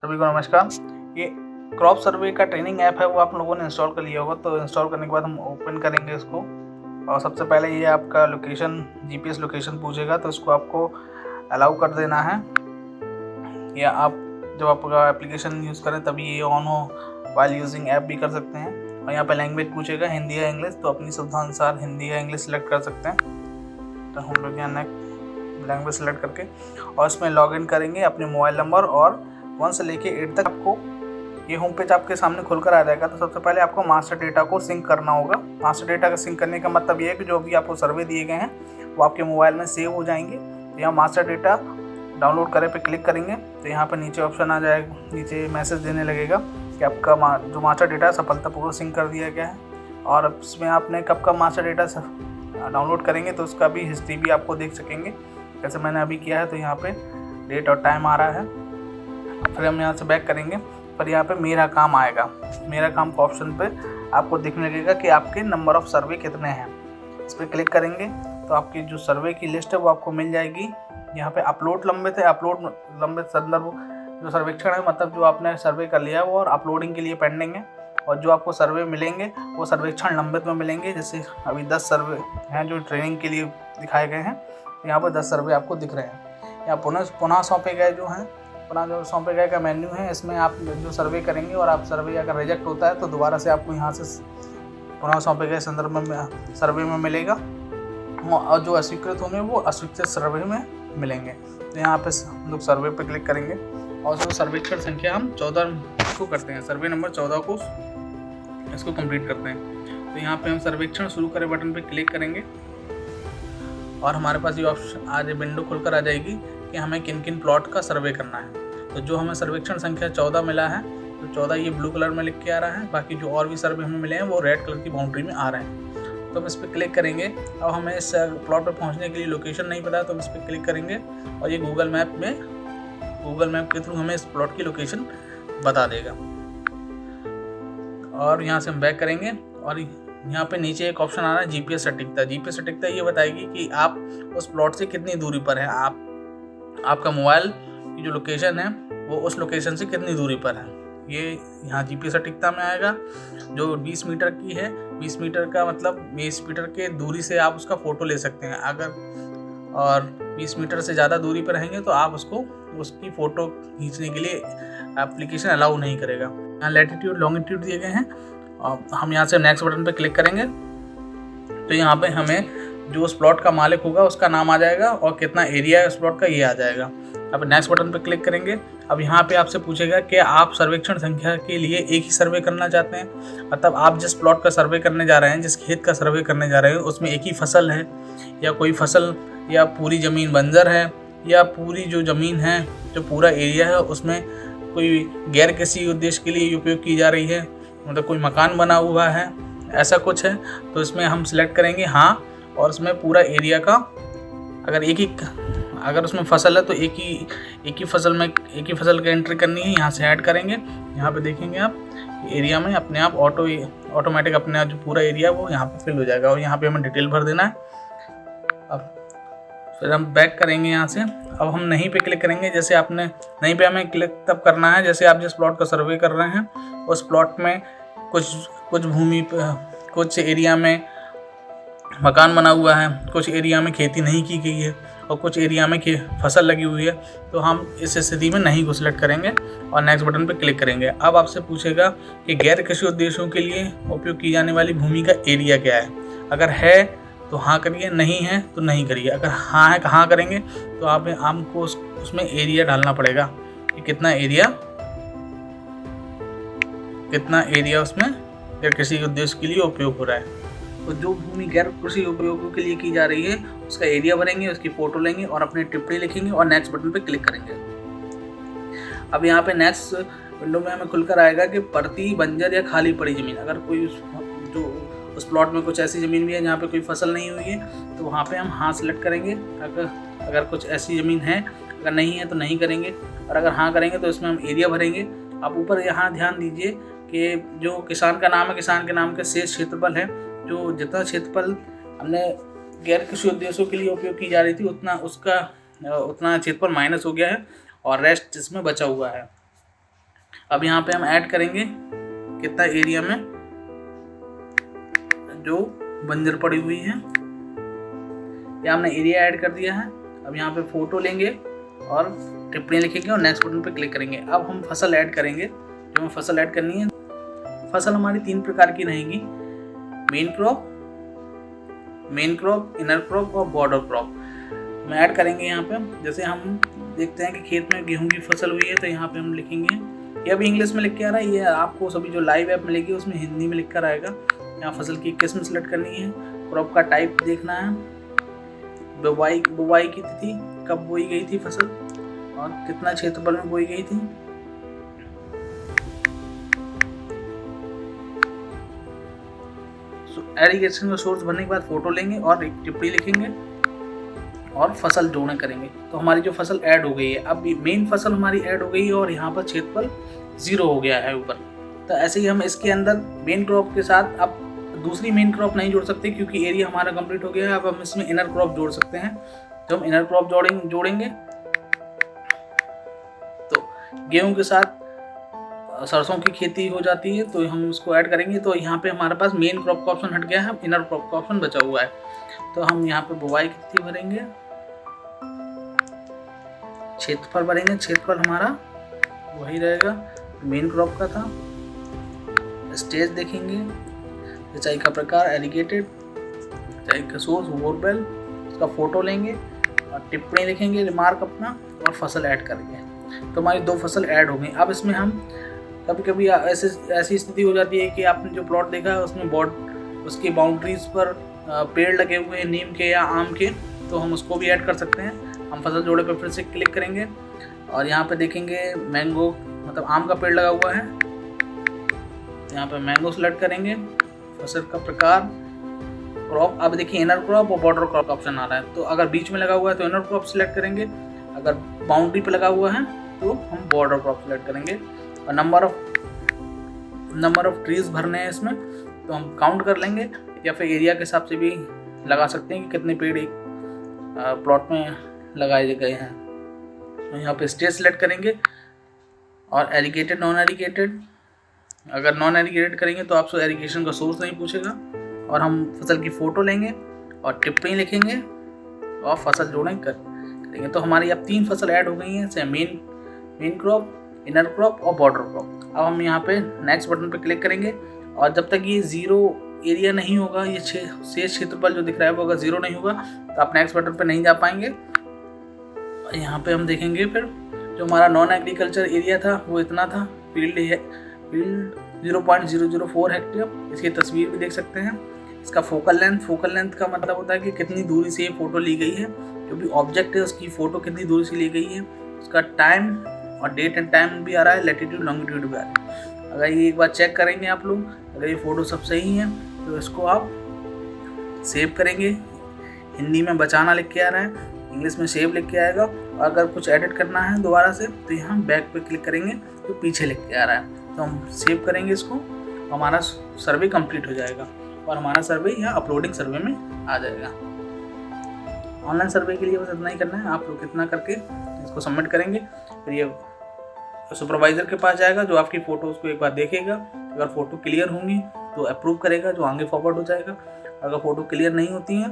सभी को नमस्कार। ये क्रॉप सर्वे का ट्रेनिंग ऐप है, वो आप लोगों ने इंस्टॉल कर लिया होगा। तो इंस्टॉल करने के बाद हम ओपन करेंगे इसको, और सबसे पहले ये आपका लोकेशन जीपीएस लोकेशन पूछेगा, तो इसको आपको अलाउ कर देना है। या आप जब आपका एप्लीकेशन यूज़ करें तभी ये ऑन हो, वाइल यूजिंग ऐप भी कर सकते हैं। और यहाँ पे लैंग्वेज पूछेगा हिंदी या इंग्लिश, तो अपनी सुविधा अनुसार हिंदी या इंग्लिश सेलेक्ट कर सकते हैं। तो हम लोग यहाँ नेक्स्ट लैंग्वेज सेलेक्ट करके और इसमें लॉगिन करेंगे अपने मोबाइल नंबर, और 1 से लेके 8 तक आपको ये होम पेज आपके सामने खुलकर आ जाएगा। तो सबसे पहले आपको मास्टर डेटा को सिंक करना होगा। मास्टर डेटा का सिंक करने का मतलब ये है कि जो भी आपको सर्वे दिए गए हैं वो आपके मोबाइल में सेव हो जाएंगे। तो यहाँ मास्टर डेटा डाउनलोड करें पे क्लिक करेंगे, तो यहाँ पर नीचे ऑप्शन आ जाएगा, नीचे मैसेज देने लगेगा कि आपका जो मास्टर डेटा सफलतापूर्वक सिंक कर दिया गया है। और इसमें आपने कब का मास्टर डेटा डाउनलोड करेंगे तो उसका भी हिस्ट्री भी आपको देख सकेंगे, जैसे मैंने अभी किया है। तो यहाँ पे डेट और टाइम आ रहा है। फिर हम यहाँ से बैक करेंगे, पर यहाँ पे मेरा काम आएगा। मेरा काम के ऑप्शन पे आपको दिखने लगेगा कि आपके नंबर ऑफ़ सर्वे कितने हैं। इस पर क्लिक करेंगे तो आपकी जो सर्वे की लिस्ट है वो आपको मिल जाएगी। यहाँ पे अपलोड लंबित है, अपलोड लंबित संदर्भ जो सर्वेक्षण है, मतलब जो आपने सर्वे कर लिया है वो और अपलोडिंग के लिए पेंडिंग है। और जो आपको सर्वे मिलेंगे वो सर्वेक्षण लंबित में मिलेंगे। जैसे अभी 10 सर्वे हैं जो ट्रेनिंग के लिए दिखाए गए हैं, यहाँ पर 10 सर्वे आपको दिख रहे हैं। यहाँ पुनः सौंपे गए जो हैं, पुनः जो सौंपे गए का मेन्यू है, इसमें आप जो सर्वे करेंगे और आप सर्वे अगर रिजेक्ट होता है तो दोबारा से आपको यहाँ से पुनः सौंपे गए संदर्भ में सर्वे में मिलेगा, और जो अस्वीकृत होंगे वो अस्वीकृत सर्वे में मिलेंगे। तो यहाँ पे हम लोग सर्वे पे क्लिक करेंगे और जो सर्वेक्षण संख्या हम 14 को करते हैं, सर्वे नंबर 14 को इसको कंप्लीट करते हैं। तो यहाँ पे हम सर्वेक्षण शुरू करें बटन पे क्लिक करेंगे और हमारे पास ये ऑप्शन आज विंडो खुलकर आ जाएगी कि हमें किन किन प्लॉट का सर्वे करना है। तो जो हमें सर्वेक्षण संख्या 14 मिला है, तो 14 ये ब्लू कलर में लिख के आ रहा है। बाकी जो और भी सर्वे हमें मिले हैं वो रेड कलर की बाउंड्री में आ रहे हैं। तो हम इस पर क्लिक करेंगे। अब हमें इस प्लॉट पर पहुंचने के लिए लोकेशन नहीं पता है, तो हम इस पर क्लिक करेंगे और ये गूगल मैप के थ्रू हमें इस प्लॉट की लोकेशन बता देगा। और यहाँ से हम बैक करेंगे और यहाँ पे नीचे एक ऑप्शन आ रहा है जीपीएस सटीकता। जीपीएस सटीकता ये बताएगी कि आप उस प्लॉट से कितनी दूरी पर हैं। आपका मोबाइल की जो लोकेशन है वो उस लोकेशन से कितनी दूरी पर है, ये यहाँ जीपीएस सटीकता में आएगा। जो 20 मीटर की है, 20 मीटर का मतलब 20 मीटर के दूरी से आप उसका फ़ोटो ले सकते हैं। अगर और 20 मीटर से ज़्यादा दूरी पर रहेंगे तो आप उसकी फ़ोटो खींचने के लिए एप्लीकेशन अलाउ नहीं करेगा। यहाँ लैटिट्यूड लॉन्गिट्यूड दिए गए हैं। हम यहाँ से नेक्स्ट बटन पे क्लिक करेंगे तो यहाँ पे हमें जो उस प्लॉट का मालिक होगा उसका नाम आ जाएगा और कितना एरिया है उस प्लॉट का ये आ जाएगा। अब नेक्स्ट बटन पे क्लिक करेंगे। अब यहाँ पे आपसे पूछेगा कि आप सर्वेक्षण संख्या के लिए एक ही सर्वे करना चाहते हैं, मतलब आप जिस प्लॉट का सर्वे करने जा रहे हैं, जिस खेत का सर्वे करने जा रहे हैं, उसमें एक ही फसल है या कोई फसल, या पूरी ज़मीन बंजर है, या पूरी जो ज़मीन है, जो पूरा एरिया है उसमें कोई गैर किसी उद्देश्य के लिए उपयोग की जा रही है, मतलब कोई मकान बना हुआ है, ऐसा कुछ है। तो इसमें हम सिलेक्ट करेंगे हाँ, और उसमें पूरा एरिया का अगर उसमें फसल है तो एक ही फसल का एंट्री करनी है। यहाँ से ऐड करेंगे। यहाँ पे देखेंगे आप एरिया में अपने आप ऑटोमेटिक अपने आप जो पूरा एरिया वो यहाँ पे फिल हो जाएगा, और यहाँ पे हमें डिटेल भर देना है। अब फिर हम बैक करेंगे यहाँ से। अब हम नहीं पे क्लिक करेंगे। जैसे आपने नहीं पे हमें क्लिक तब करना है जैसे आप जिस प्लॉट का सर्वे कर रहे हैं उस प्लॉट में कुछ भूमि कुछ एरिया में मकान बना हुआ है, कुछ एरिया में खेती नहीं की गई है और कुछ एरिया में फसल लगी हुई है। तो हम इस स्थिति में नहीं को सिलेक्ट करेंगे और नेक्स्ट बटन पर क्लिक करेंगे। अब आपसे पूछेगा कि गैर कृषि उद्देश्यों के लिए उपयोग की जाने वाली भूमि का एरिया क्या है। अगर है तो हाँ करिए, नहीं है तो नहीं करिए। अगर हाँ है हाँ करेंगे तो आपको उसमें एरिया डालना पड़ेगा कि कितना एरिया उसमें गैर कृषि उद्देश्य के लिए उपयोग हो रहा है। तो जो भूमि गैर कृषि उपयोगों के लिए की जा रही है उसका एरिया भरेंगे, उसकी फ़ोटो लेंगे और अपनी टिप्पणी लिखेंगे और नेक्स्ट बटन पर क्लिक करेंगे। अब यहाँ पे नेक्स्ट विंडो में हमें खुलकर आएगा कि प्रति बंजर या खाली पड़ी ज़मीन, अगर कोई उस प्लॉट में कुछ ऐसी ज़मीन भी है जहाँ पे कोई फसल नहीं हुई है तो वहाँ पे हम हाँ सेलेक्ट करेंगे। अगर कुछ ऐसी ज़मीन है, अगर नहीं है तो नहीं करेंगे, और अगर हाँ करेंगे तो इसमें हम एरिया भरेंगे। आप ऊपर यहाँ ध्यान दीजिए कि जो किसान का नाम है, किसान के नाम के शेष क्षेत्रफल है, जो जितना क्षेत्रफल हमने गैर कृषि उद्देश्यों के लिए उपयोग की जा रही थी उतना क्षेत्रफल माइनस हो गया है और रेस्ट इसमें बचा हुआ है। अब यहाँ पे हम ऐड करेंगे कितना एरिया में जो बंजर पड़ी हुई है, या हमने एरिया ऐड कर दिया है। अब यहाँ पे फोटो लेंगे और टिप्पणी लिखेंगे और नेक्स्ट बटन पे क्लिक करेंगे। अब हम फसल ऐड करेंगे। जो हमें फसल ऐड करनी है, फसल हमारी 3 प्रकार की रहेंगी, मेन क्रॉप, इनर क्रॉप और बॉर्डर क्रॉप। हम ऐड करेंगे यहाँ पे। जैसे हम देखते हैं कि खेत में गेहूं की फसल हुई है, तो यहाँ पे हम लिखेंगे, ये अभी इंग्लिश में लिख के आ रहा है, ये आपको सभी जो लाइव ऐप मिलेगी उसमें हिंदी में लिख कर आएगा। यहाँ फसल की किस्म सेलेक्ट करनी है, क्रॉप का टाइप देखना है, बुवाई की तिथि, कब बोई गई थी फसल और कितना क्षेत्रफल में बोई गई थी। एरीगेशन का सोर्स भरने के बाद फोटो लेंगे और एक टिप्पणी लिखेंगे और फसल जोड़ना करेंगे। तो हमारी जो फसल ऐड हो गई है, अब मेन फसल हमारी ऐड हो गई है और यहाँ पर क्षेत्रफल 0 हो गया है ऊपर। तो ऐसे ही हम इसके अंदर मेन क्रॉप के साथ अब दूसरी मेन क्रॉप नहीं जोड़ सकते क्योंकि एरिया हमारा कंप्लीट हो गया है। अब हम इसमें इनर क्रॉप जोड़ सकते हैं। तो हम इनर क्रॉप जोड़ेंगे तो गेहूं के साथ सरसों की खेती हो जाती है, तो हम उसको ऐड करेंगे। तो यहाँ पे हमारे पास मेन क्रॉप का ऑप्शन हट गया है, इनर क्रॉप का ऑप्शन बचा हुआ है। तो हम यहाँ पे बुवाई की तिथि भरेंगे, क्षेत्रफल भरेंगे, क्षेत्रफल हमारा वही रहेगा मेन क्रॉप का था। स्टेज देखेंगे, सिंचाई का प्रकार एरीगेटेड, सिंचाई का सोर्स बोरवेल, उसका फोटो लेंगे और टिप्पणी लिखेंगे, रिमार्क अपना, और फसल ऐड करेंगे। तो हमारी 2 फसल ऐड हो गई। अब इसमें हम कभी ऐसी स्थिति हो जाती है कि आपने जो प्लॉट देखा है उसमें उसकी बाउंड्रीज पर पेड़ लगे हुए हैं नीम के या आम के, तो हम उसको भी ऐड कर सकते हैं। हम फसल जोड़े पर फिर से क्लिक करेंगे और यहाँ पे देखेंगे मैंगो, मतलब आम का पेड़ लगा हुआ है, यहाँ पे मैंगो सेलेक्ट करेंगे, फसल का प्रकार क्रॉप। अब देखिए इनर क्रॉप और बॉर्डर क्रॉप का ऑप्शन आ रहा है। तो अगर बीच में लगा हुआ है तो इनर क्रॉप सेलेक्ट करेंगे, अगर बाउंड्री पे लगा हुआ है तो हम बॉर्डर क्रॉप सेलेक्ट करेंगे। और नंबर ऑफ ट्रीज भरने हैं इसमें, तो हम काउंट कर लेंगे या फिर एरिया के हिसाब से भी लगा सकते हैं कि कितने पेड़ एक प्लॉट में लगाए गए हैं। तो यहाँ पे स्टेज सेलेक्ट करेंगे और एरीगेटेड नॉन एरीगेटेड, अगर नॉन एरीगेटेड करेंगे तो आपसे एरीगेशन का सोर्स नहीं पूछेगा। और हम फसल की फ़ोटो लेंगे और टिप्पणी लिखेंगे और फसल करेंगे। तो हमारी अब 3 फसल ऐड हो गई हैं, मेन क्रॉप, इनर क्रॉप और बॉर्डर क्रॉप। अब हम यहाँ पे नेक्स्ट बटन पे क्लिक करेंगे और जब तक ये 0 एरिया नहीं होगा, ये शेष क्षेत्रफल जो दिख रहा है वो अगर 0 नहीं होगा तो आप नेक्स्ट बटन पे नहीं जा पाएंगे। यहाँ पे हम देखेंगे फिर जो हमारा नॉन एग्रीकल्चर एरिया था वो इतना था, फील्ड 0.004 हेक्टेयर। इसकी तस्वीर भी देख सकते हैं। इसका फोकल लेंथ का मतलब होता है कि कितनी दूरी से ये फोटो ली गई है, जो भी ऑब्जेक्ट है उसकी फ़ोटो कितनी दूरी से ली गई है। उसका टाइम और डेट एंड टाइम भी आ रहा है, लैटिट्यूड लॉन्गिट्यूड भी आ रहा है। अगर ये एक बार चेक करेंगे आप लोग, अगर ये फ़ोटो सब सही है तो इसको आप सेव करेंगे। हिंदी में बचाना लिख के आ रहा है, इंग्लिश में सेव लिख के आएगा। और अगर कुछ एडिट करना है दोबारा से तो यहाँ बैक पे क्लिक करेंगे तो पीछे लिख के आ रहा है। तो हम सेव करेंगे इसको, हमारा सर्वे कंप्लीट हो जाएगा और हमारा सर्वे यहाँ अपलोडिंग सर्वे में आ जाएगा। ऑनलाइन सर्वे के लिए बस इतना ही करना है, आप लोग इतना करके इसको सबमिट करेंगे। फिर ये सुपरवाइज़र के पास जाएगा जो आपकी फ़ोटोज़ को एक बार देखेगा। अगर फ़ोटो क्लियर होंगी तो अप्रूव करेगा, जो आगे फॉरवर्ड हो जाएगा। अगर फ़ोटो क्लियर नहीं होती हैं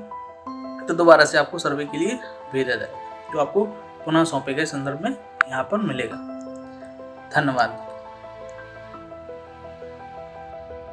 तो दोबारा से आपको सर्वे के लिए भेजा जाएगा, जो आपको पुनः सौंपे गए संदर्भ में यहाँ पर मिलेगा। धन्यवाद।